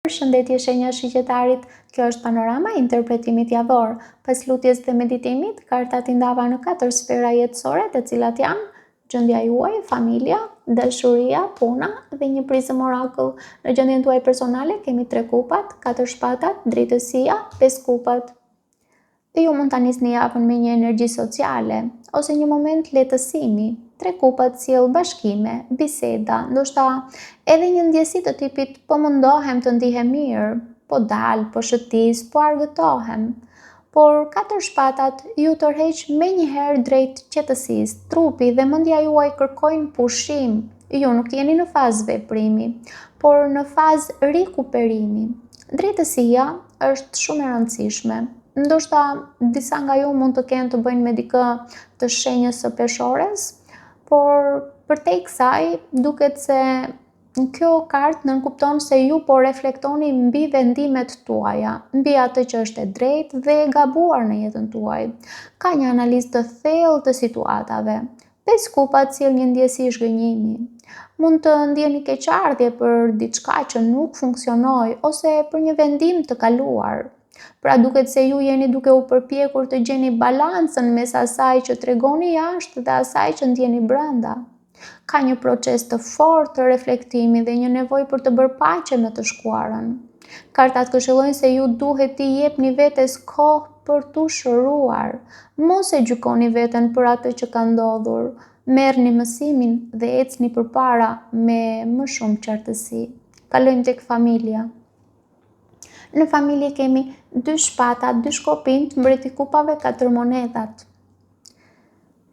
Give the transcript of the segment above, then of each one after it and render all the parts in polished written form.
Përshëndetje shenja shigjetarit, kjo është panorama e interpretimit javor. Pas lutjes dhe meditimit, kartat i ndava në 4 sfera jetësore, të cilat janë gjendja juaj, familja, dashuria, puna dhe një prizëm orakull. Në gjendjen tuaj personale kemi 3 kupat, 4 shpatat, drejtësia, 5 kupat. Dhe ju mund ta nisni javën me një energji sociale ose një moment lehtësimi. 3 kupat sjell bashkime, biseda, ndoshta edhe një ndjesi të tipit po mundohem të ndihem mirë, po dal, po shëtis, po argëtohem. Por 4 shpatat ju tërheq menjëherë drejt qetësisë, trupi dhe mendja juaj kërkojnë pushim. Ju nuk jeni në fazë veprimi, por në fazë rikuperimi. Drejtësia është shumë e rëndësishme. Ndoshta disa nga ju mund të kenë të bëjnë me dikë të shenjës së peshores, por përtej kësaj duket se kjo kartë nënkupton se ju po reflektoni mbi vendimet tuaja, mbi atë që është e drejtë dhe e gabuar në jetën tuaj. Ka një analizë të thellë të situatave. 5 kupat sjell një ndjesi zhgënjimi. Mund të ndjeni keqardhje për diçka që nuk funksionoi ose për një vendim të kaluar. Pra duket se ju jeni duke u përpjekur të gjeni balancën mes asaj që tregoni jashtë dhe asaj që ndjeni brenda. Ka një proces të fortë të reflektimi dhe një nevojë për të bërë paqe me të shkuarën. Kartat këshillojnë se ju duhet t'i jepni vetes kohë për t'u shëruar. Mos e gjykoni veten për atë që ka ndodhur. Merrni mësimin dhe ecni përpara me më shumë qartësi. Kalojmë tek familja. Në familje kemi 2 shpatat, 2 shkopinj, mbreti i kupave, 4 monedhat.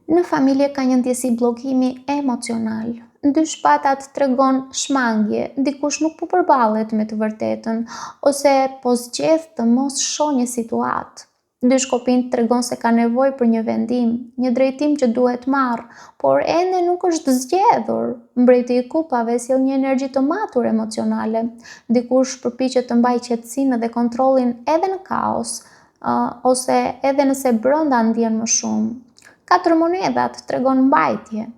Në familje ka një ndjesi bllokimi emocional. 2 shpatat tregon shmangje, dikush nuk po përballet me të vërtetën ose po zgjedh të mos shohë një situatë. 2 shkopinj tregon se ka nevojë për një vendim, një drejtim që duhet marrë, por ende nuk është zgjedhur. Mbreti i kupave sjell një energji të matur emocionale. Dikush përpiqet të mbajë qetësinë dhe kontrollin edhe në kaos, ose edhe nëse brenda ndjen më shumë. 4 monedhat tregon mbajtje,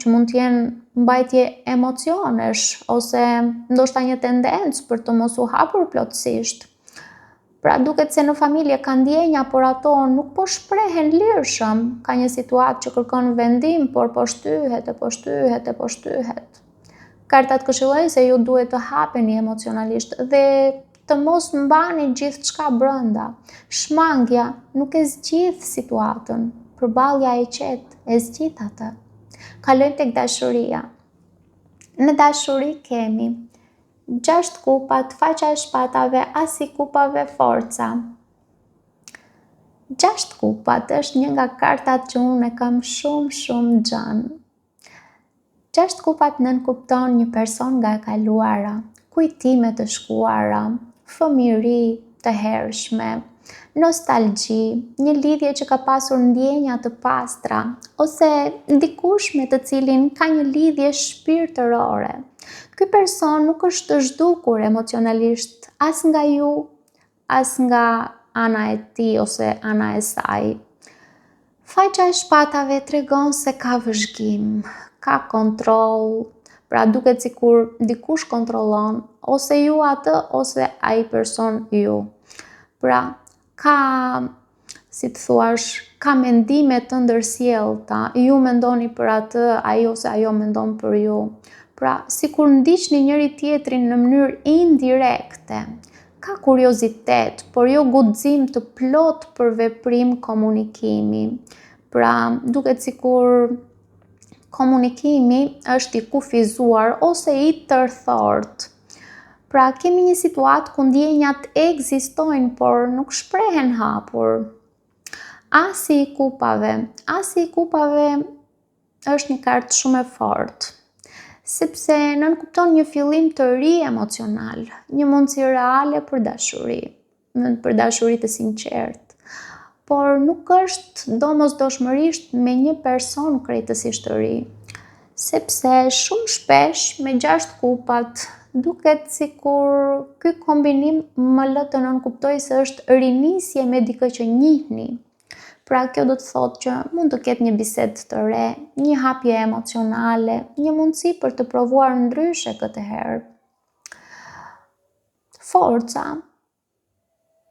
që mund të jenë mbajtje emocionesh ose ndoshta një tendencë për të mos u hapur plotësisht. Pra duket se në familje ka ndjenja, por ato nuk po shprehen lirshëm. Ka një situatë që kërkon vendim, por po shtyhet. Kartat këshillojnë se ju duhet të hapeni emocionalisht dhe të mos mbani gjithçka brenda. Shmangja nuk e zgjidh situatën, përballja e qetë e zgjidh atë. Kalojmë tek dashuria. Në dashuri kemi 6 kupat, faqa e shpatave, asi kupave, forca. 6 kupat është një nga kartat që unë e kam shumë xhan. 6 kupat nënkupton një person nga e kaluara, kujtime të shkuara, fëmijëri të hershme, nostalgji, një lidhje që ka pasur ndjenja të pastra, ose dikush me të cilin ka një lidhje shpirtërore. Ky person nuk është zhdukur emocionalisht as nga ju, as nga ana e tij ose ana e saj. Faqa e shpatave tregon se ka vëzhgim, ka kontroll, pra duket sikur dikush kontrollon ose ju atë ose ai person ju. Pra ka, si të thuash, ka mendime të ndërsjellta, ju mendoni për atë, ai ose ajo mendon për ju. Pra, sikur ndiqni njëri tjetrin në mënyrë indirekte. Ka kuriozitet, por jo guxim të plot për veprim komunikimi. Pra, duket sikur komunikimi është i kufizuar ose i tërthort. Pra, kemi një situatë ku ndjenjat ekzistojnë, por nuk shprehen hapur. Asi i kupave është një kartë shumë e fortë, sepse nënkupton një fillim të ri emocional, një mundësi reale për dashuri të sinqertë, por nuk është domosdoshmërisht me një person krejtësisht të ri, sepse shumë shpesh me 6 kupat duket sikur ky kombinim më lë të nënkuptoj se është rinisje me dikë që njihni. Pra kjo do të thotë që mund të ketë një bisedë të re, një hapje emocionale, një mundësi për të provuar ndryshe këtë herë. Forca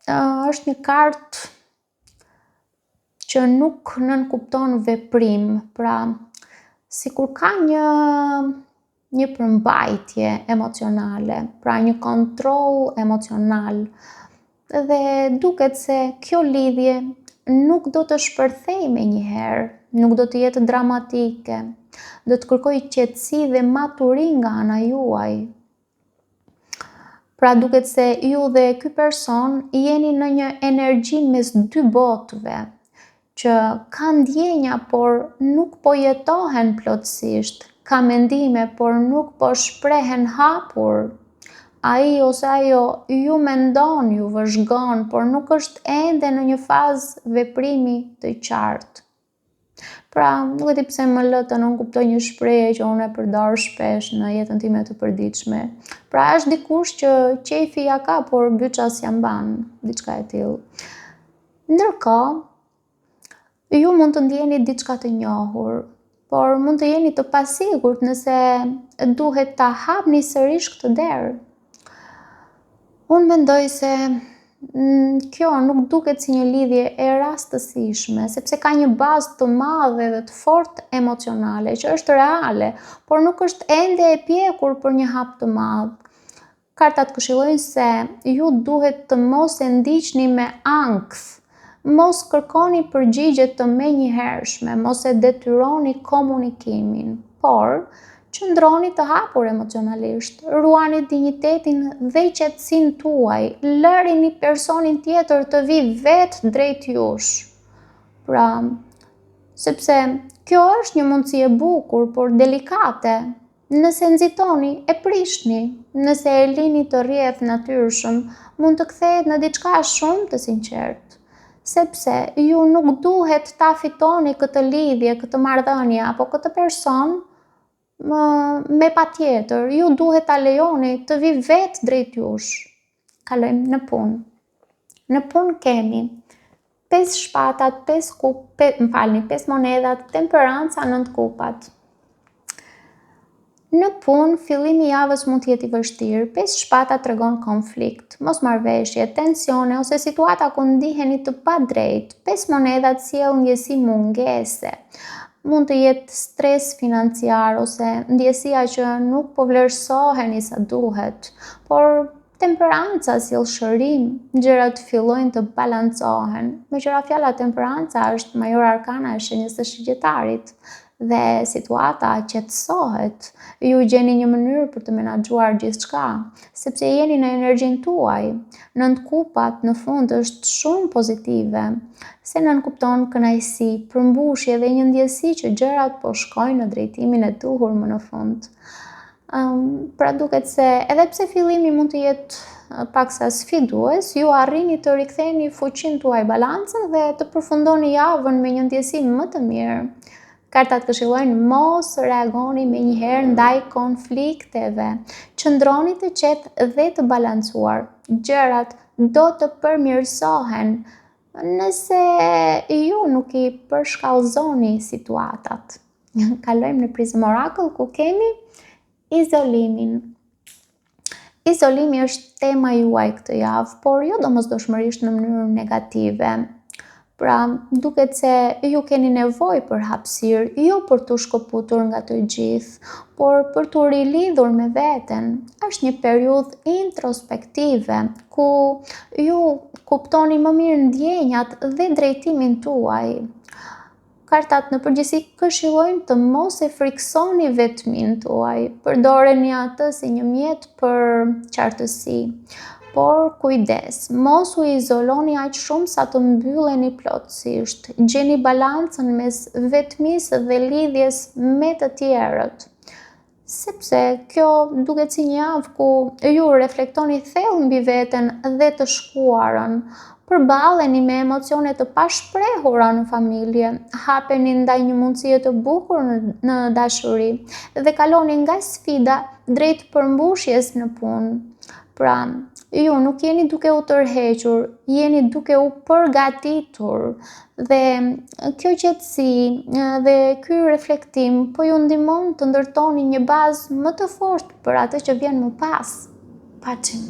është një kartë që nuk nënkupton veprim, pra sikur ka një përmbajtje emocionale, pra një kontroll emocional, dhe duket se kjo lidhje nuk do të shpërthej menjëherë, nuk do të jetë dramatike, do të kërkoj qetësi dhe maturi nga ana juaj. Pra duket se ju dhe ky person jeni në një energji mes dy botëve, që ka ndjenja por nuk po jetohen plotësisht, ka mendime por nuk po shprehen hapur. Ai ose ajo ju mendon, ju vëzhgon, por nuk është ende në një fazë veprimi të qartë. Pra, nuk e di pse më lë të nënkuptoj një shprehje që unë e përdor shpesh në jetën time të përditshme. Pra, është dikush që qefi ja ka, por byça s'ja mban, diçka e tillë. Ndërkohë, ju mund të ndjeni diçka të njohur, por mund të jeni të pasigurt nëse duhet ta hapni sërish këtë derë. Unë mendoj se kjo nuk duket si një lidhje e rastësishme, sepse ka një bazë të madhe dhe të fortë emocionale, që është reale, por nuk është ende e pjekur për një hap të madh. Kartat këshillojnë se ju duhet të mos e ndiqni me ankth, mos kërkoni përgjigje të menjëhershme, mos e detyroni komunikimin, por qëndroni të hapur emocionalisht, ruani dinjitetin dhe qetësinë tuaj, lërini personin tjetër të vi vetë drejt jush. Pra, sepse kjo është një mundësi e bukur, por delikate. Nëse nxitoni, e prishni. Nëse e lini të rrjedh natyrshëm, mund të kthehet në diçka shumë të sinqertë. Sepse ju nuk duhet ta fitoni këtë lidhje, këtë marrëdhënie apo këtë person me patjetër, ju duhet ta lejoni të vi vetë drejt jush. Kalojmë në punë. Në punë kemi 5 shpatat, 5 monedat, temperanca, 9 kupat. Në punë, fillimi i javës mund të jetë i vështirë. 5 shpatat tregon konflikt, mosmarrveshje, tensione ose situata ku ndiheni të padrejtë. 5 monedat sjell ndjesi mungese. Mund të jetë stres financiar ose ndjesia që nuk po vlerësoheni sa duhet, por temperanca sjell shërim, gjërat fillojnë të balancohen. Meqenëse temperanca është major arkana e shenjës së Shigjettarit dhe situata qetësohet, ju gjeni një mënyrë për të menaxhuar gjithçka, sepse jeni në energjinë tuaj. 9 kupat në fund është shumë pozitive, se nënkupton kënaqësi, përmbushje dhe një ndjesi që gjërat po shkojnë në drejtimin e duhur më në fund. Pra duket se edhe pse fillimi mund të jetë paksa sfidues, ju arrini të riktheni fuqinë tuaj, balancën dhe të përfundoni javën me një ndjesi më të mirë. Kartat këshillojnë mos reagoni menjëherë ndaj konflikteve. Qëndroni të qetë dhe të balancuar. Gjërat do të përmirësohen nëse ju nuk i përshkallëzoni situatat. Kalojmë në Prism Oracle ku kemi izolimin. Izolimi është tema juaj këtë javë, por jo domosdoshmërisht në mënyrë negative. Pra, duket se ju keni nevojë për hapësirë, jo për t'u shkëputur nga të gjithë, por për t'u rilidhur me veten. Është një periudhë introspektive, ku ju kuptoni më mirë ndjenjat dhe drejtimin tuaj. Kartat në përgjithësi këshillojnë të mos e friksoni vetmin tuaj, përdoreni atë si një mjet për qartësi. Por kujdes, mos u izoloni aq shumë sa të mbylleni plotësisht. Gjeni balancën mes vetmisë dhe lidhjes me të tjerët. Sepse kjo duket si një javë ku ju reflektoni thellë mbi veten dhe të shkuarën. Përballeni me emocione të pashprehura në familje, hapeni ndaj një mundësie të bukur në dashuri dhe kaloni nga sfida drejt përmbushjes në punë. Pra, ju nuk jeni duke u tërhequr, jeni duke u përgatitur dhe kjo qetësi dhe ky reflektim po ju ndihmon të ndërtoni një bazë më të fortë për atë që vjen më pas. Paçim.